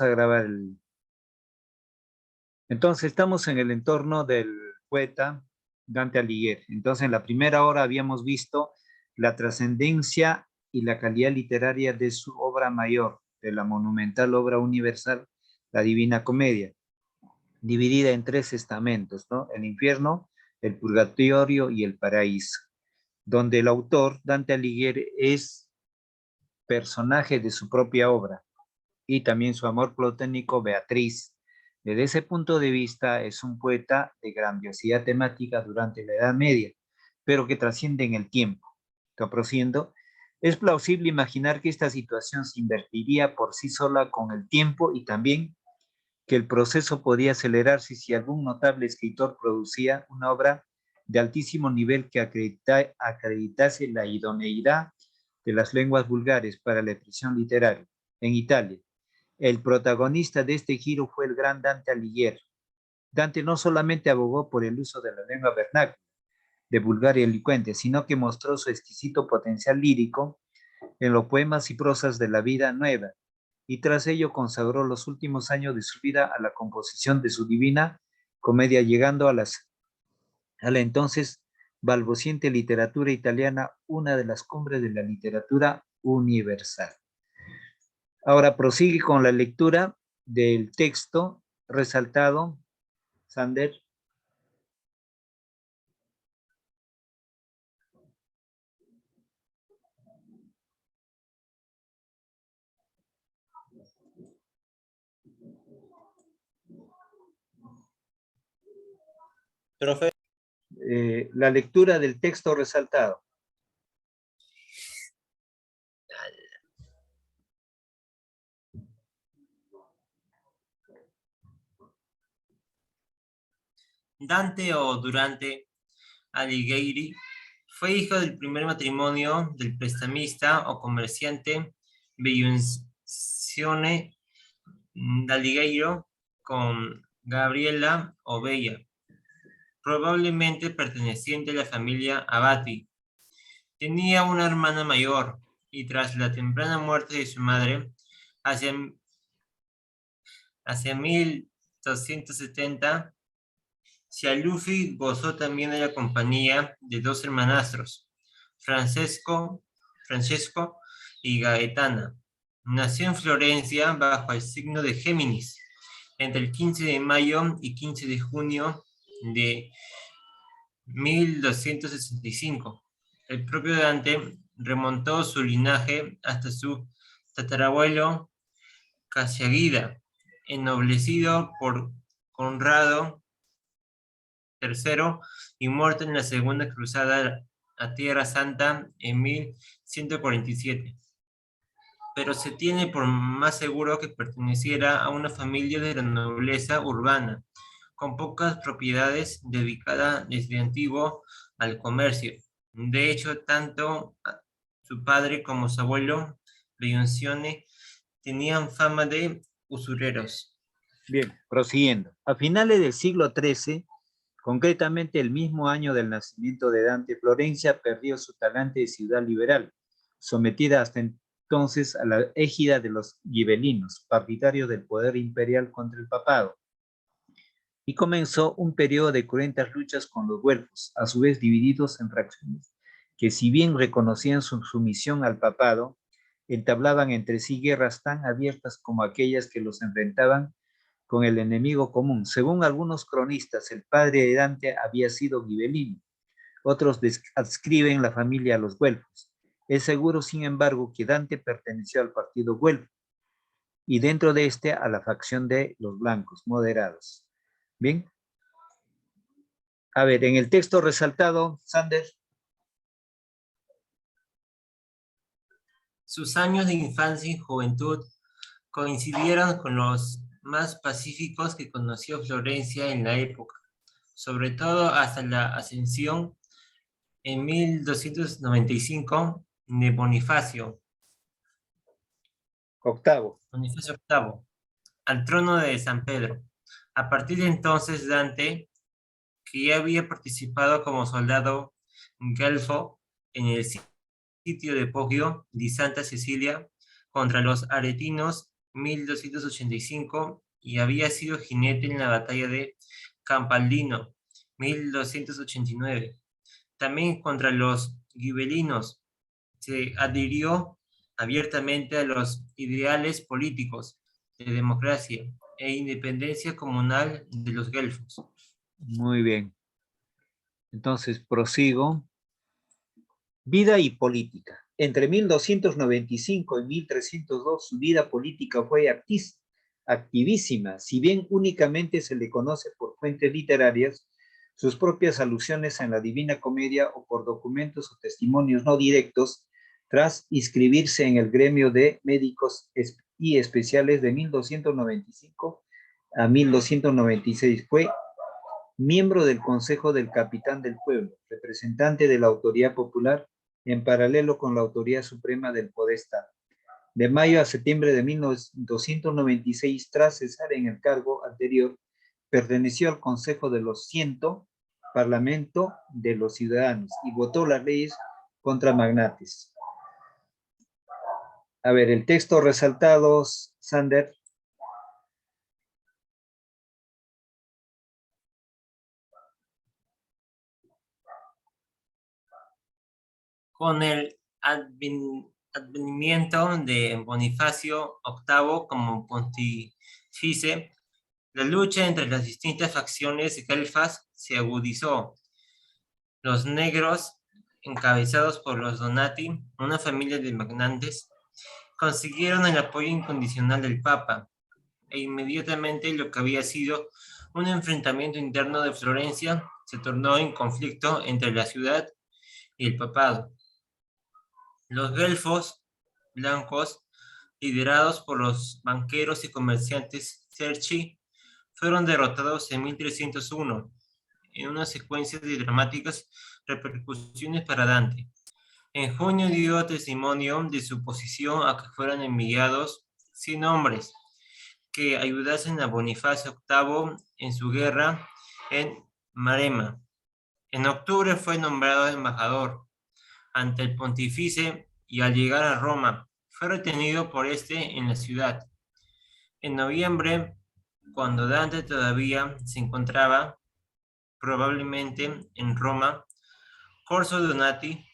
a grabar el... Entonces, estamos en el entorno del poeta Dante Alighieri. Entonces, en la primera hora habíamos visto la trascendencia y la calidad literaria de su obra mayor, de la monumental obra universal, la Divina Comedia, dividida en 3 estamentos, ¿no? El infierno, el purgatorio y el paraíso, donde el autor, Dante Alighieri, es personaje de su propia obra y también su amor platónico Beatriz. Desde ese punto de vista es un poeta de grandiosidad temática durante la Edad Media, pero que trasciende en el tiempo. Prosiguiendo, es plausible imaginar que esta situación se invertiría por sí sola con el tiempo y también que el proceso podía acelerarse si algún notable escritor producía una obra de altísimo nivel que acreditase la idoneidad de las lenguas vulgares para la expresión literaria. En Italia, el protagonista de este giro fue el gran Dante Alighieri. Dante no solamente abogó por el uso de la lengua vernácula, de vulgar y elocuente, sino que mostró su exquisito potencial lírico en los poemas y prosas de la vida nueva, y tras ello consagró los últimos años de su vida a la composición de su Divina Comedia, llegando a la entonces balbuciente literatura italiana, una de las cumbres de la literatura universal. Ahora prosigue con la lectura del texto resaltado. Sander. Profe. La lectura del texto resaltado. Dante o Durante Alighieri fue hijo del primer matrimonio del prestamista o comerciante Benunzione d'Alighiero con Gabriella o Bella, probablemente perteneciente a la familia Abati. Tenía una hermana mayor y tras la temprana muerte de su madre, hacia 1270, Cialufi gozó también de la compañía de 2 hermanastros, Francesco y Gaetana. Nació en Florencia bajo el signo de Géminis, entre el 15 de mayo y 15 de junio de 1265. El propio Dante remontó su linaje hasta su tatarabuelo Casiagida, ennoblecido por Conrado III y muerto en la Segunda Cruzada a Tierra Santa en 1147. Pero se tiene por más seguro que perteneciera a una familia de la nobleza urbana, con pocas propiedades, dedicada desde antiguo al comercio. De hecho, tanto su padre como su abuelo, Leoncione, tenían fama de usureros. Bien, prosiguiendo. A finales del siglo XIII, concretamente el mismo año del nacimiento de Dante, Florencia perdió su talante de ciudad liberal, sometida hasta entonces a la égida de los gibelinos, partidarios del poder imperial contra el papado, y comenzó un periodo de cruentas luchas con los güelfos, a su vez divididos en fracciones, que si bien reconocían su sumisión al papado, entablaban entre sí guerras tan abiertas como aquellas que los enfrentaban con el enemigo común. Según algunos cronistas, el padre de Dante había sido gibelino, otros adscriben la familia a los güelfos. Es seguro, sin embargo, que Dante perteneció al partido güelfo y dentro de este a la facción de los blancos moderados. Bien. A ver, en el texto resaltado, Sander. Sus años de infancia y juventud coincidieron con los más pacíficos que conoció Florencia en la época, sobre todo hasta la ascensión en 1295 de Bonifacio VIII al trono de San Pedro. A partir de entonces, Dante, que ya había participado como soldado guelfo en el sitio de Poggio di Santa Cecilia contra los aretinos 1285, y había sido jinete en la batalla de Campaldino, 1289. También contra los gibelinos se adhirió abiertamente a los ideales políticos de democracia e independencia comunal de los guelfos. Muy bien. Entonces, prosigo. Vida y política. Entre 1295 y 1302, su vida política fue activísima. Si bien únicamente se le conoce por fuentes literarias, sus propias alusiones en la Divina Comedia o por documentos o testimonios no directos, tras inscribirse en el gremio de médicos y especiales de 1295 a 1296, fue miembro del Consejo del Capitán del Pueblo, representante de la autoridad popular en paralelo con la autoridad suprema del Podestá. De mayo a septiembre de 1296, tras cesar en el cargo anterior, perteneció al Consejo de los 100, Parlamento de los Ciudadanos, y votó las leyes contra magnates. A ver, el texto resaltado, Sander. Con el advenimiento de Bonifacio VIII como pontífice, la lucha entre las distintas facciones guelfas se agudizó. Los negros, encabezados por los Donati, una familia de magnates, consiguieron el apoyo incondicional del Papa, e inmediatamente lo que había sido un enfrentamiento interno de Florencia se tornó en conflicto entre la ciudad y el papado. Los guelfos blancos, liderados por los banqueros y comerciantes Cerchi, fueron derrotados en 1301, en una secuencia de dramáticas repercusiones para Dante. En junio dio testimonio de su oposición a que fueran enviados 100 hombres que ayudasen a Bonifacio VIII en su guerra en Marema. En octubre fue nombrado embajador ante el pontífice y al llegar a Roma fue retenido por este en la ciudad. En noviembre, cuando Dante todavía se encontraba probablemente en Roma, Corso Donati,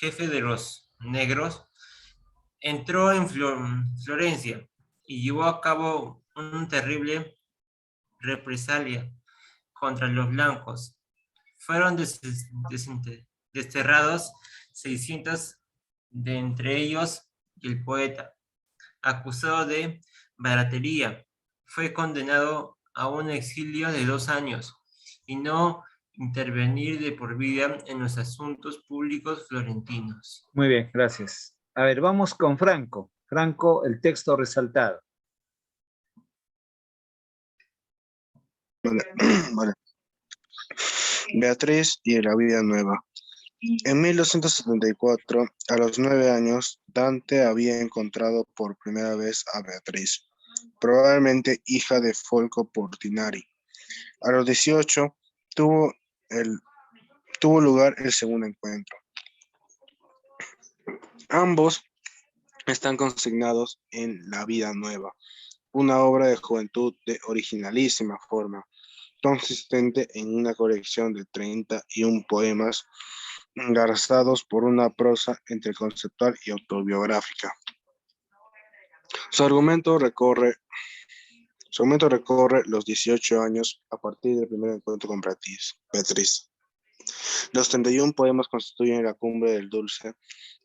jefe de los negros, entró en Florencia y llevó a cabo una terrible represalia contra los blancos. Fueron desterrados 600 de entre ellos y el poeta, acusado de baratería, fue condenado a un exilio de 2 años y no intervenir de por vida en los asuntos públicos florentinos. Muy bien, gracias. A ver, vamos con Franco. Franco, el texto resaltado. Vale. Beatriz y la vida nueva. En 1274, a los 9 años, Dante había encontrado por primera vez a Beatriz, probablemente hija de Folco Portinari. A los 18 tuvo lugar el segundo encuentro. Ambos están consignados en La vida nueva, una obra de juventud de originalísima forma, consistente en una colección de 31 poemas engarzados por una prosa entre conceptual y autobiográfica. Su argumento recorre los 18 años a partir del primer encuentro con Beatriz. Los 31 poemas constituyen la cumbre del dulce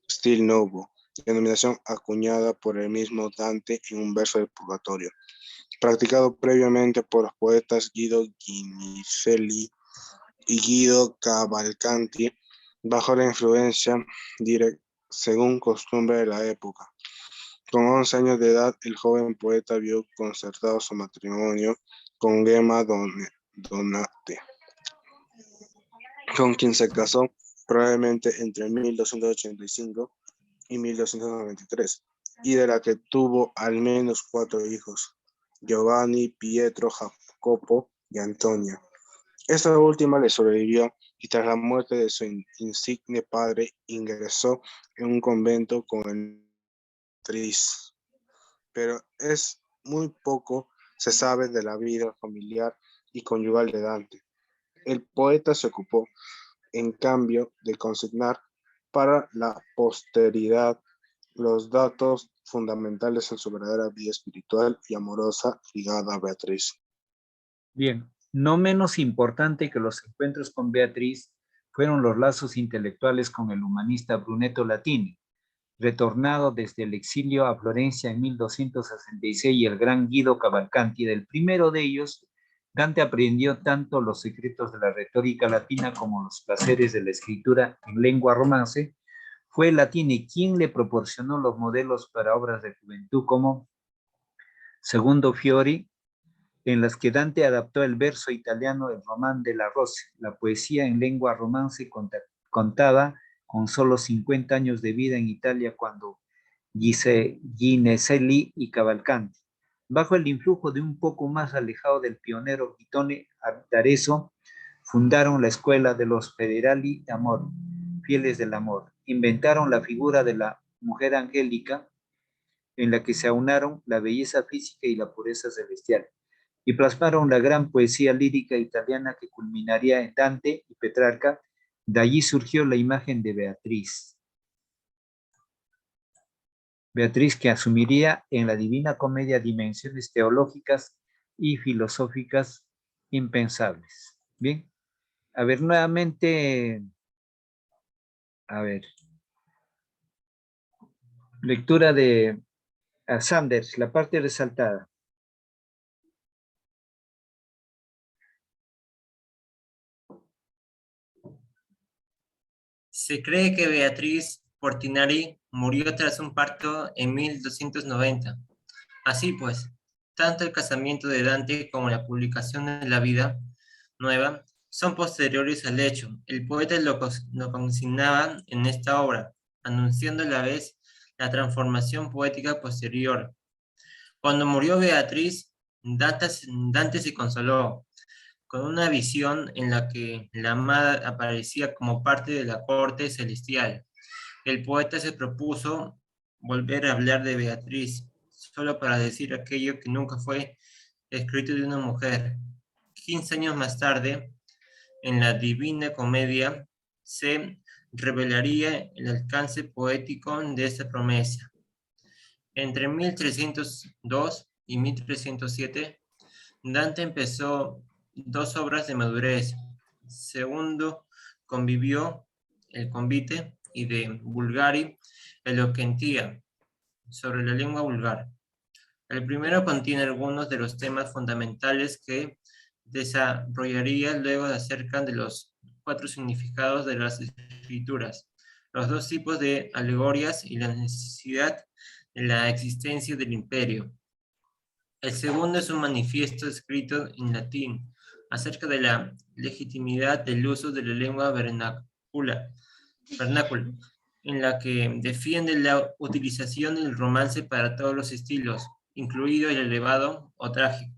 Stil Novo, denominación acuñada por el mismo Dante en un verso del Purgatorio, practicado previamente por los poetas Guido Guinizelli y Guido Cavalcanti, bajo la influencia directa, según costumbre de la época. Con 11 años de edad, el joven poeta vio concertado su matrimonio con Gemma Donate, con quien se casó probablemente entre 1285 y 1293, y de la que tuvo al menos 4 hijos, Giovanni, Pietro, Jacopo y Antonia. Esta última le sobrevivió y tras la muerte de su insigne padre ingresó en un convento con el Beatriz. Pero es muy poco se sabe de la vida familiar y conyugal de Dante. El poeta se ocupó, en cambio, de consignar para la posteridad los datos fundamentales en su verdadera vida espiritual y amorosa ligada a Beatriz. Bien, no menos importante que los encuentros con Beatriz fueron los lazos intelectuales con el humanista Brunetto Latini, retornado desde el exilio a Florencia en 1266, y el gran Guido Cavalcanti. Del primero de ellos, Dante aprendió tanto los secretos de la retórica latina como los placeres de la escritura en lengua romance. Fue Latini quien le proporcionó los modelos para obras de juventud como Segundo Fiori, en las que Dante adaptó el verso italiano del Román de la Rose, la poesía en lengua romance contada con solo 50 años de vida en Italia cuando Gineselli y Cavalcanti, bajo el influjo de un poco más alejado del pionero Gittone d'Arezzo, fundaron la escuela de los Federali d'Amor, fieles del amor. Inventaron la figura de la mujer angélica, en la que se aunaron la belleza física y la pureza celestial, y plasmaron la gran poesía lírica italiana que culminaría en Dante y Petrarca. De allí surgió la imagen de Beatriz. Beatriz, que asumiría en la Divina Comedia dimensiones teológicas y filosóficas impensables. Bien, a ver, nuevamente, a ver, lectura de Sanders, la parte resaltada. Se cree que Beatriz Portinari murió tras un parto en 1290. Así pues, tanto el casamiento de Dante como la publicación de la vida nueva son posteriores al hecho. El poeta lo consignaba en esta obra, anunciando a la vez la transformación poética posterior. Cuando murió Beatriz, Dante se consoló con una visión en la que la amada aparecía como parte de la corte celestial. El poeta se propuso volver a hablar de Beatriz, solo para decir aquello que nunca fue escrito de una mujer. 15 años más tarde, en la Divina Comedia, se revelaría el alcance poético de esta promesa. Entre 1302 y 1307, Dante empezó dos obras de madurez. Segundo, convivió el convite y de Vulgari Eloquentia sobre la lengua vulgar. El primero contiene algunos de los temas fundamentales que desarrollaría luego acerca de los 4 significados de las escrituras, los 2 tipos de alegorias y la necesidad de la existencia del imperio. El segundo es un manifiesto escrito en latín acerca de la legitimidad del uso de la lengua vernácula, en la que defiende la utilización del romance para todos los estilos, incluido el elevado o trágico.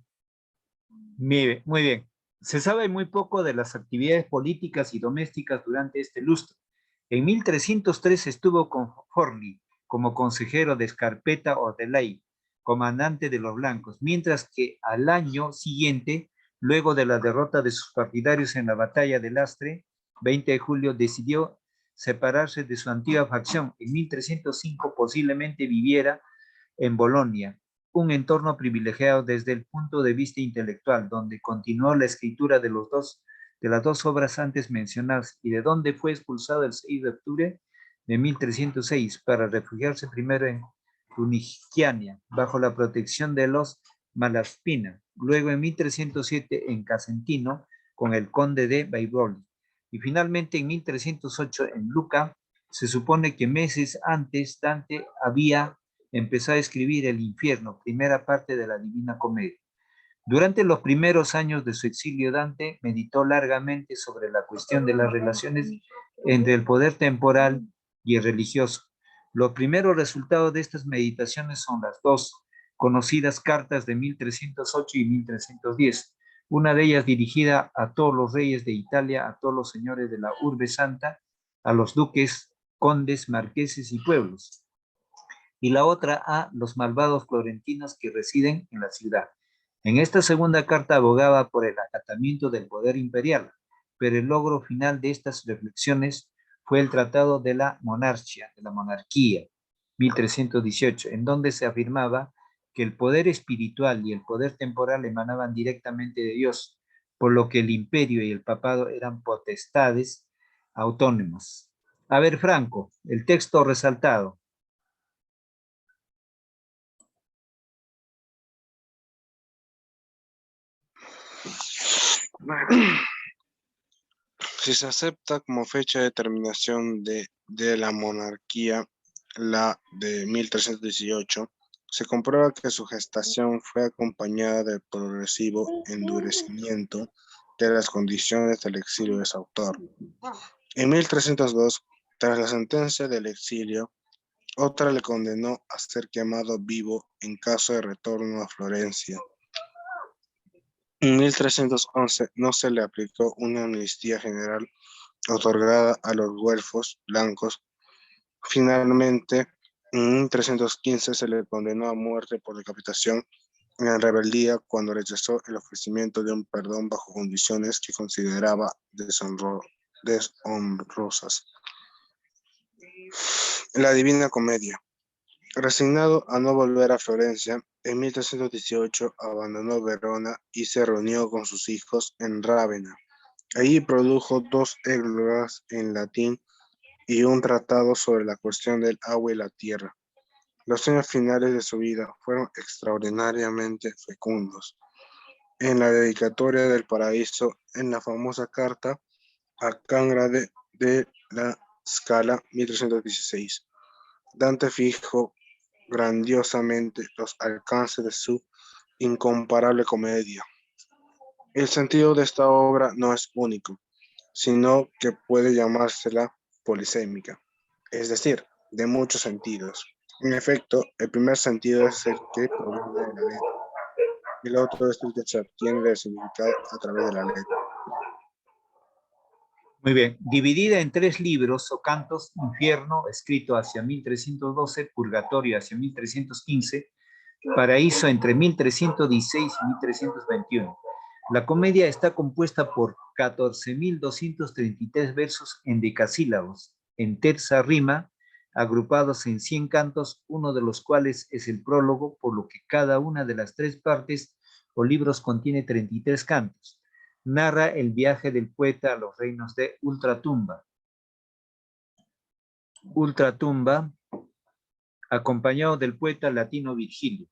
Muy bien. Se sabe muy poco de las actividades políticas y domésticas durante este lustro. En 1303 estuvo con Forlì como consejero de Scarpetta o de Ley, comandante de los blancos, mientras que al año siguiente, luego de la derrota de sus partidarios en la batalla de Lastre, 20 de julio, decidió separarse de su antigua facción. En 1305 posiblemente viviera en Bolonia, un entorno privilegiado desde el punto de vista intelectual, donde continuó la escritura de las dos obras antes mencionadas y de donde fue expulsado el 6 de octubre de 1306 para refugiarse primero en Runigiania, bajo la protección de los Malaspina, luego en 1307 en Casentino con el conde de Baiboli, y finalmente en 1308 en Lucca. Se supone que meses antes Dante había empezó a escribir El infierno, primera parte de la Divina Comedia. Durante los primeros años de su exilio, Dante meditó largamente sobre la cuestión de las relaciones entre el poder temporal y el religioso. Los primeros resultados de estas meditaciones son las dos conocidas cartas de 1308 y 1310, una de ellas dirigida a todos los reyes de Italia, a todos los señores de la urbe santa, a los duques, condes, marqueses y pueblos. y la otra a los malvados florentinos que residen en la ciudad. En esta segunda carta abogaba por el acatamiento del poder imperial, pero el logro final de estas reflexiones fue el Tratado de la Monarquía, 1318, en donde se afirmaba que el poder espiritual y el poder temporal emanaban directamente de Dios, por lo que el imperio y el papado eran potestades autónomas. A ver, Franco, el texto resaltado. Si se acepta como fecha de terminación de la monarquía la de 1318, se comprueba que su gestación fue acompañada del progresivo endurecimiento de las condiciones del exilio de su autor. En 1302, tras la sentencia del exilio, otra le condenó a ser quemado vivo en caso de retorno a Florencia. En 1311 no se le aplicó una amnistía general otorgada a los güelfos blancos. Finalmente, en 1315 se le condenó a muerte por decapitación en rebeldía cuando rechazó el ofrecimiento de un perdón bajo condiciones que consideraba deshonrosas. La Divina Comedia. Resignado a no volver a Florencia, en 1318 abandonó Verona y se reunió con sus hijos en Rávena. Allí produjo 2 églogas en latín y un tratado sobre la cuestión del agua y la tierra. Los años finales de su vida fueron extraordinariamente fecundos. En la dedicatoria del Paraíso, en la famosa carta a Cángrade de la Scala, 1316, Dante fijó grandiosamente los alcances de su incomparable comedia. El sentido de esta obra no es único, sino que puede llamársela polisémica, es decir, de muchos sentidos. En efecto, el primer sentido es el que proviene de la letra, el otro es el que se obtiene del significado a través de la letra. Muy bien, dividida en 3 libros o cantos: Infierno, escrito hacia 1312, Purgatorio hacia 1315, Paraíso entre 1316 y 1321. La comedia está compuesta por 14.233 versos en decasílabos, en terza rima, agrupados en 100 cantos, uno de los cuales es el prólogo, por lo que cada una de las 3 partes o libros contiene 33 cantos. Narra el viaje del poeta a los reinos de Ultratumba. Acompañado del poeta latino Virgilio.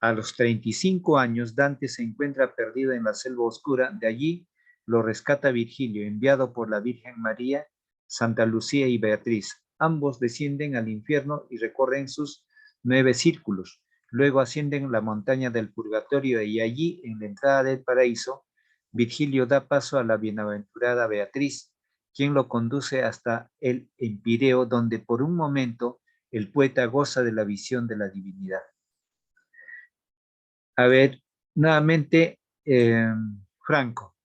A los 35 años, Dante se encuentra perdido en la selva oscura. De allí lo rescata Virgilio, enviado por la Virgen María, Santa Lucía y Beatriz. Ambos descienden al infierno y recorren sus 9 círculos. Luego ascienden la montaña del purgatorio y allí, en la entrada del paraíso, Virgilio da paso a la bienaventurada Beatriz, quien lo conduce hasta el Empireo, donde por un momento el poeta goza de la visión de la divinidad. A ver, nuevamente, Franco.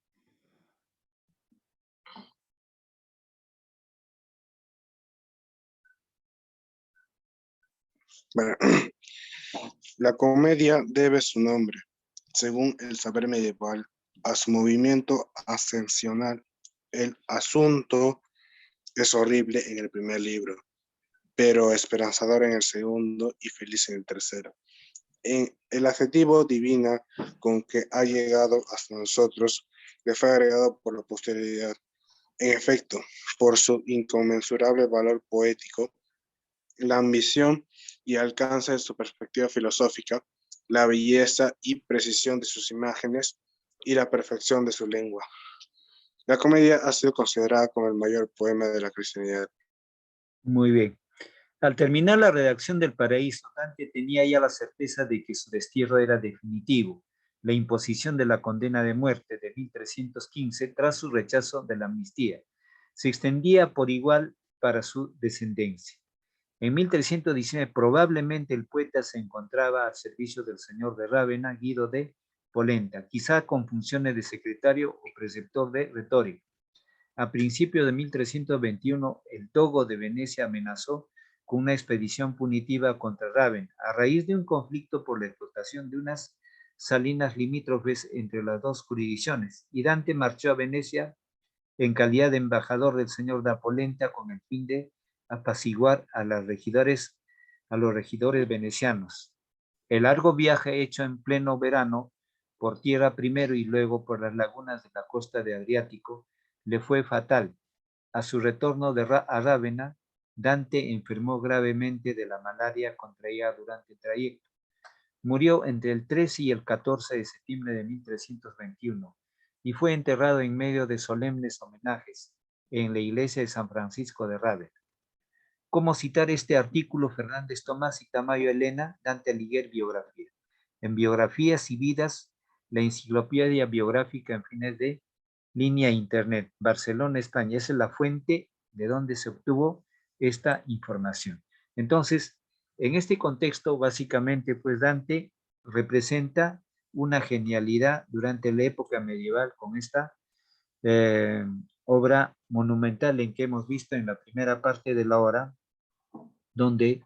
Bueno, la comedia debe su nombre, según el saber medieval, a su movimiento ascensional. El asunto es horrible en el primer libro, pero esperanzador en el segundo y feliz en el tercero. En el adjetivo divina con que ha llegado hasta nosotros le fue agregado por la posterioridad. En efecto, por su inconmensurable valor poético, la ambición y alcance de su perspectiva filosófica, la belleza y precisión de sus imágenes y la perfección de su lengua. La comedia ha sido considerada como el mayor poema de la cristiandad. Muy bien. Al terminar la redacción del Paraíso, Dante tenía ya la certeza de que su destierro era definitivo, la imposición de la condena de muerte de 1315 tras su rechazo de la amnistía. Se extendía por igual para su descendencia. En 1319 probablemente el poeta se encontraba al servicio del señor de Rávena, Guido de Polenta, quizá con funciones de secretario o preceptor de retórica. A principios de 1321, el dogo de Venecia amenazó con una expedición punitiva contra Rávena, a raíz de un conflicto por la explotación de unas salinas limítrofes entre las dos jurisdicciones, y Dante marchó a Venecia en calidad de embajador del señor da Polenta con el fin de apaciguar a los regidores venecianos. El largo viaje hecho en pleno verano por tierra primero y luego por las lagunas de la costa de Adriático le fue fatal. A su retorno a Rávena, Dante enfermó gravemente de la malaria contraída durante el trayecto. Murió entre el 13 y el 14 de septiembre de 1321 y fue enterrado en medio de solemnes homenajes en la iglesia de San Francisco de Rávena. ¿Cómo citar este artículo? Fernández Tomás y Tamayo Elena, Dante Alighieri, biografía. En Biografías y Vidas, la enciclopedia biográfica en fines de línea internet, Barcelona, España. Esa es la fuente de donde se obtuvo esta información. Entonces, en este contexto, básicamente, pues Dante representa una genialidad durante la época medieval con esta obra monumental en que hemos visto en la primera parte de la obra, donde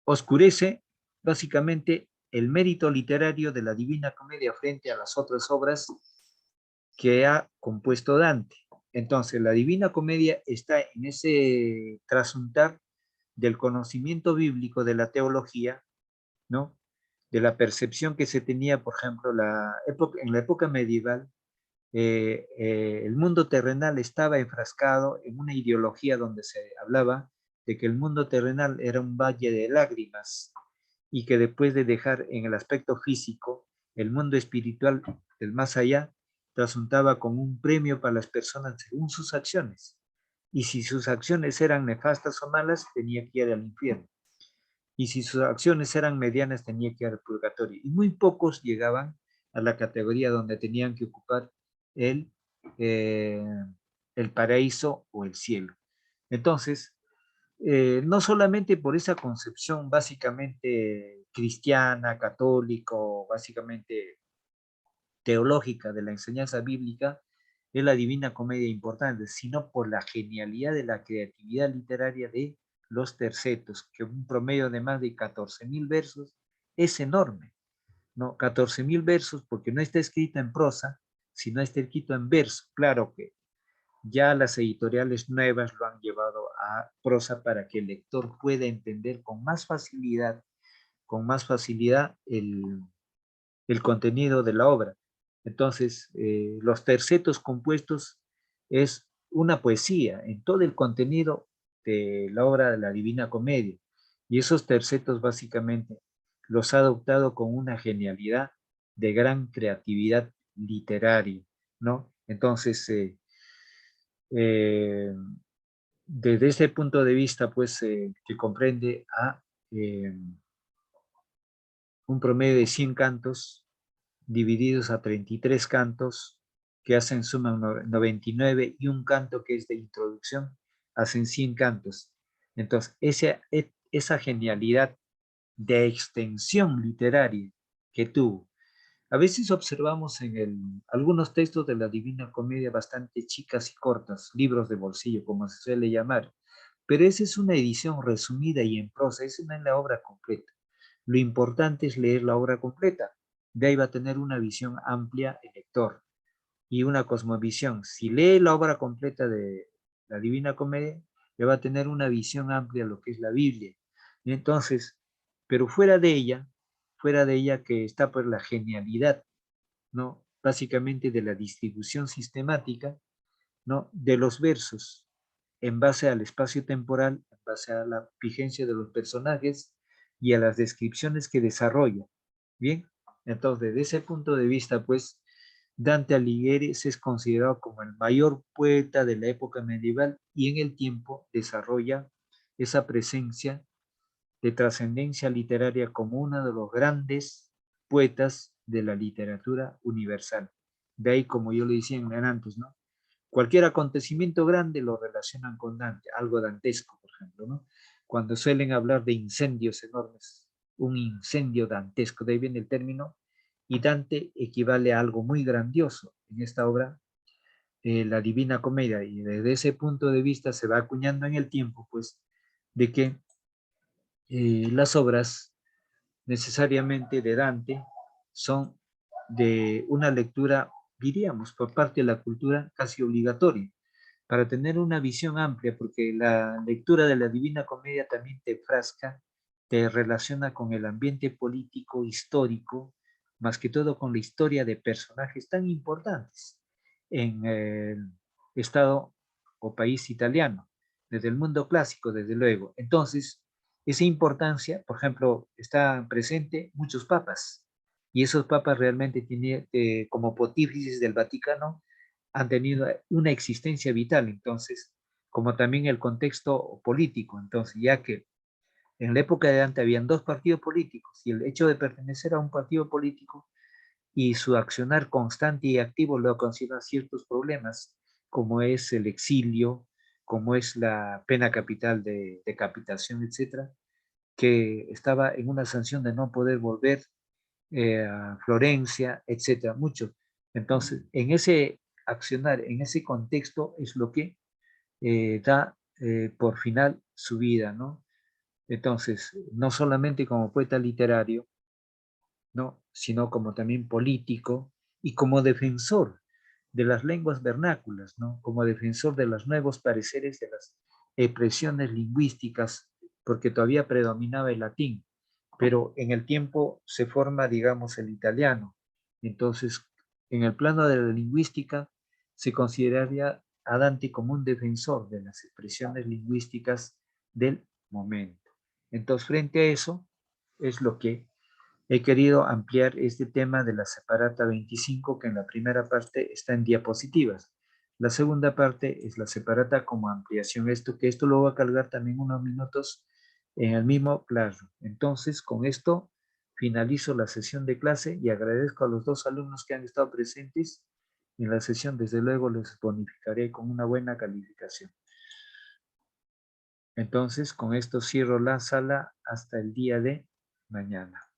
oscurece básicamente el mérito literario de la Divina Comedia frente a las otras obras que ha compuesto Dante. Entonces, la Divina Comedia está en ese trasuntar del conocimiento bíblico de la teología, ¿no? De la percepción que se tenía, por ejemplo, en la época medieval, el mundo terrenal estaba enfrascado en una ideología donde se hablaba de que el mundo terrenal era un valle de lágrimas y que después de dejar en el aspecto físico, el mundo espiritual del más allá resultaba como un premio para las personas según sus acciones. Y si sus acciones eran nefastas o malas, tenía que ir al infierno. Y si sus acciones eran medianas, tenía que ir al purgatorio. Y muy pocos llegaban a la categoría donde tenían que ocupar el, eh, el paraíso o el cielo. Entonces, no solamente por esa concepción básicamente cristiana, católico, básicamente teológica de la enseñanza bíblica, es la Divina Comedia importante, sino por la genialidad de la creatividad literaria de los tercetos, que un promedio de más de 14.000 versos es enorme, ¿no? 14.000 versos porque no está escrita en prosa, sino está escrito en verso. Claro que ya las editoriales nuevas lo han llevado a prosa para que el lector pueda entender con más facilidad el contenido de la obra. Entonces, los tercetos compuestos es una poesía en todo el contenido de la obra de la Divina Comedia. Y esos tercetos básicamente los ha adoptado con una genialidad de gran creatividad literaria, ¿no? Entonces, eh, desde ese punto de vista, pues, que comprende a un promedio de 100 cantos divididos a 33 cantos que hacen suma 99 y un canto que es de introducción, hacen 100 cantos. Entonces, esa genialidad de extensión literaria que tuvo. A veces observamos en algunos textos de la Divina Comedia bastante chicas y cortas, libros de bolsillo, como se suele llamar, pero esa es una edición resumida y en prosa, esa no es la obra completa. Lo importante es leer la obra completa. De ahí va a tener una visión amplia el lector y una cosmovisión. Si lee la obra completa de la Divina Comedia, le va a tener una visión amplia de lo que es la Biblia. Y entonces, pero fuera de ella que está pues la genialidad, ¿no? Básicamente de la distribución sistemática, ¿no? De los versos en base al espacio temporal, en base a la vigencia de los personajes y a las descripciones que desarrolla. Bien, entonces desde ese punto de vista, pues, Dante Alighieri es considerado como el mayor poeta de la época medieval y en el tiempo desarrolla esa presencia de trascendencia literaria como uno de los grandes poetas de la literatura universal. De ahí, como yo le decía antes, ¿no? Cualquier acontecimiento grande lo relacionan con Dante, algo dantesco, por ejemplo, ¿no? Cuando suelen hablar de incendios enormes, un incendio dantesco, de ahí viene el término, y Dante equivale a algo muy grandioso en esta obra, la Divina Comedia, y desde ese punto de vista se va acuñando en el tiempo, pues, de que las obras necesariamente de Dante son de una lectura, diríamos, por parte de la cultura casi obligatoria, para tener una visión amplia, porque la lectura de la Divina Comedia también te frasca, te relaciona con el ambiente político, histórico, más que todo con la historia de personajes tan importantes en el Estado o país italiano, desde el mundo clásico, desde luego. Entonces, esa importancia, por ejemplo, está presente muchos papas, y esos papas realmente tienen, como pontífices del Vaticano, han tenido una existencia vital, entonces, como también el contexto político, entonces, ya que en la época de Dante habían dos partidos políticos, y el hecho de pertenecer a un partido político y su accionar constante y activo lo ocasiona ciertos problemas, como es el exilio, como es la pena capital de decapitación, etcétera, que estaba en una sanción de no poder volver a Florencia, etcétera, mucho. Entonces, en ese accionar, en ese contexto, es lo que da por final su vida, ¿no? Entonces, no solamente como poeta literario, ¿no? Sino como también político y como defensor de las lenguas vernáculas, ¿no? Como defensor de los nuevos pareceres de las expresiones lingüísticas, porque todavía predominaba el latín, pero en el tiempo se forma, digamos, el italiano. Entonces, en el plano de la lingüística, se consideraría a Dante como un defensor de las expresiones lingüísticas del momento. Entonces, frente a eso, es lo que he querido ampliar este tema de la separata 25, que en la primera parte está en diapositivas. La segunda parte es la separata como ampliación, esto lo voy a cargar también unos minutos en el mismo plazo. Entonces, con esto finalizo la sesión de clase y agradezco a los dos alumnos que han estado presentes en la sesión. Desde luego les bonificaré con una buena calificación. Entonces, con esto cierro la sala hasta el día de mañana.